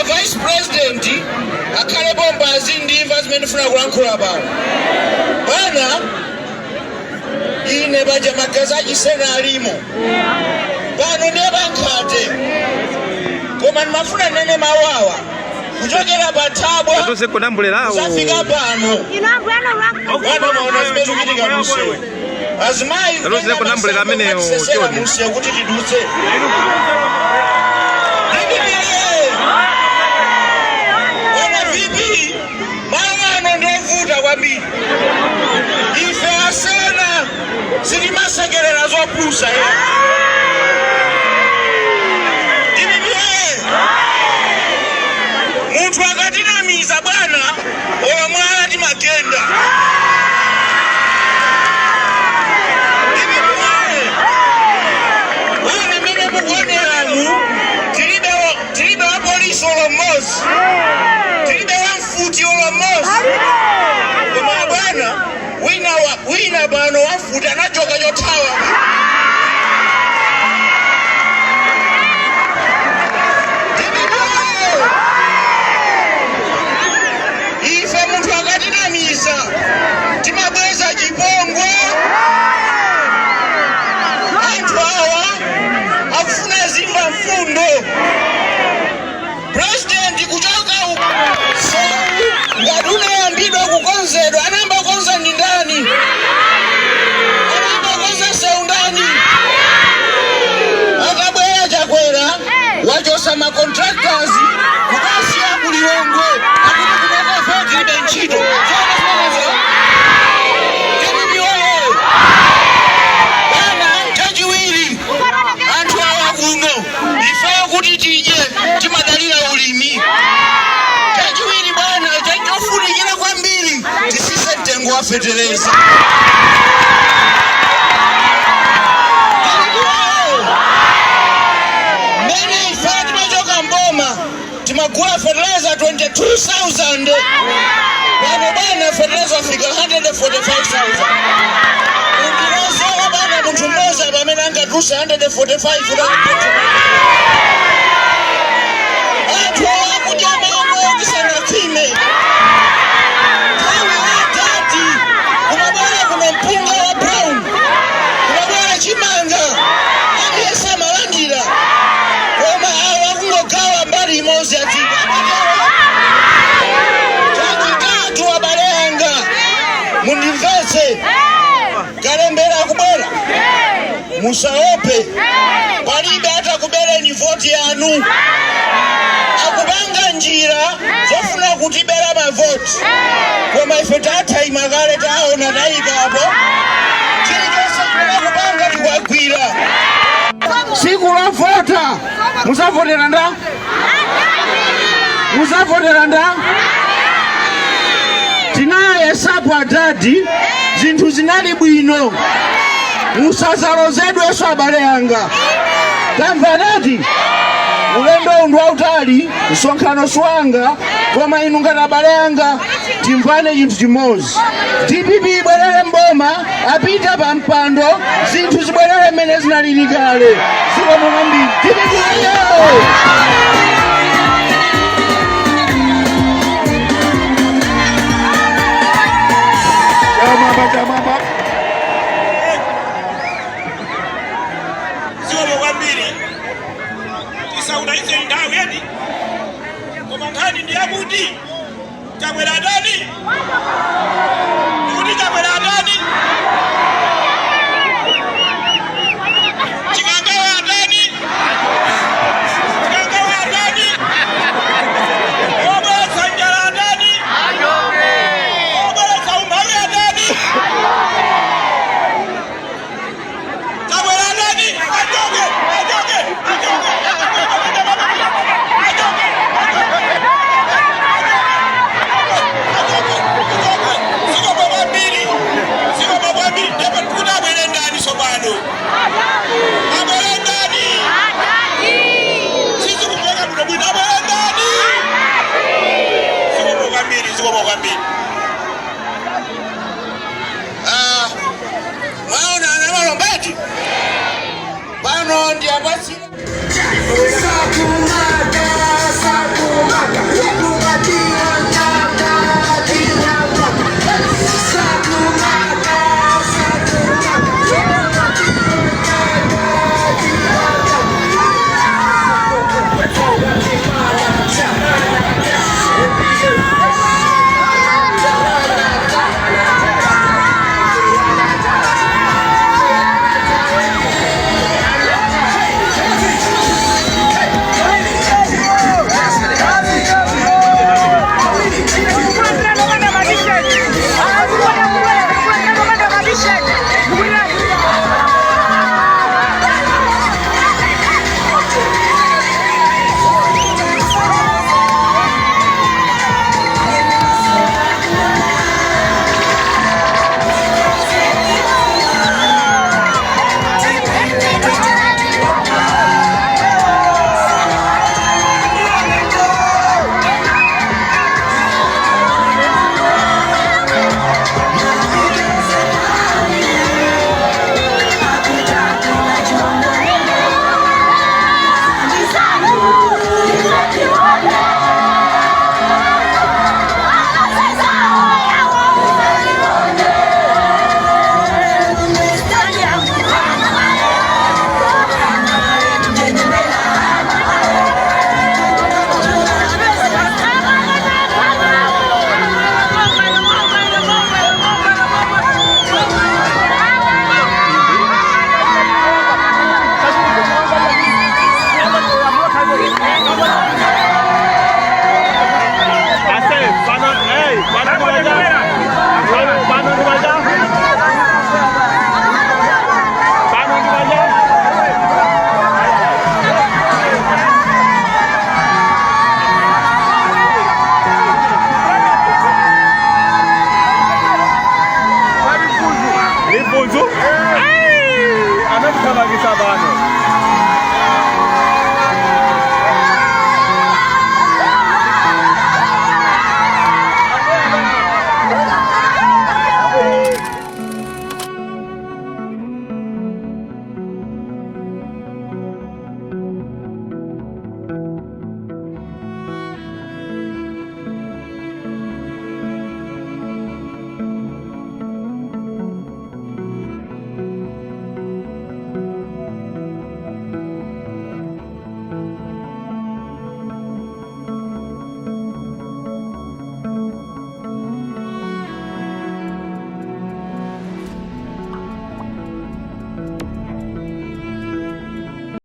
Vice President akhale bombazi ndimva zimene funa kulankhula pano. Bana ine banja magazi achisena alimo. Pano ndiye bankhate. Koma ndimafuna nene mawawa. Kuchokera patabwa. Usafika pano. Bana maona zimene zikuchitika munsewu. Azimai kusesera munsewu kuti tidutse. Kwambiri ife asena silimasekerera zopusa muntu akatinamiza bwana omwala timagenda bwana mene mukoneramu tilibe wa polisi olomozi tilibe wa mfuti olomozi. Wina bano wafuta nachoka chotawa. Ife muntu akatinamiza timabweza chipongwe. Anthu awa akufuna zimba mfundo. President kuchoka so ngadune yambidwa kukonzedwa anamba konza ndi ndani? Wajosa ma contractors kubasi ya kulilongwe akuti kumaka foti libe nchito bana chachiwiri anthu awa kuno ifeyo kuti tije timadalira ulimi. Chachiwiri bwana chachofunikira kwambiri tisise mtengo wa fetereza. Timagula fertilizer 22,000. Bana fertilizer fika 145,000. Undirosa bana muntu mmoja pamene angatusa 145. Anthu akuja mambo kisana kime. Tawi atati. Kumabona kuna mpunga wa brown. Kumabona chimanga. Aliyesa malandira. Koma awa kungogawa mbali mozi ati. Takitatu wa Baleanga. Mundimvese. Kalembera kubera. Musaope. Palibe hata kubera ni voti yanu. Akubanga njira. Zofuna kutibera mavoti. Koma ifetata imagale tao na naiga hapo. Chilikosa kubanga tuwagwira. Siku la vota. Musavotera nda? Musavotera nda? Tinayesapo atati zinthu zinali bwino. Musazalozedwe so Baleanga. Tamva nati? Ulendo undu wautali, msonkhano swanga, koma inu ngati Baleanga, timvane chinthu chimozi. DPP bwerere mboma, apita pa mpando, zinthu zibwerere mmene zinalili kale. Siko mwambiri. DPP ayo! Jamamba. Siko mwambiri. Kisa unaize ndawe yedi. Komandani ndiamudi. Tabwera ndani. Ndikuti tabwera ndani. Chikangawa ndani. Chikangawa ndani. Oba sanjara ndani. Oba saumbaya ndani. Tabwera ndani. Ajoge. Bano ndi abasi. Sakumada. abantu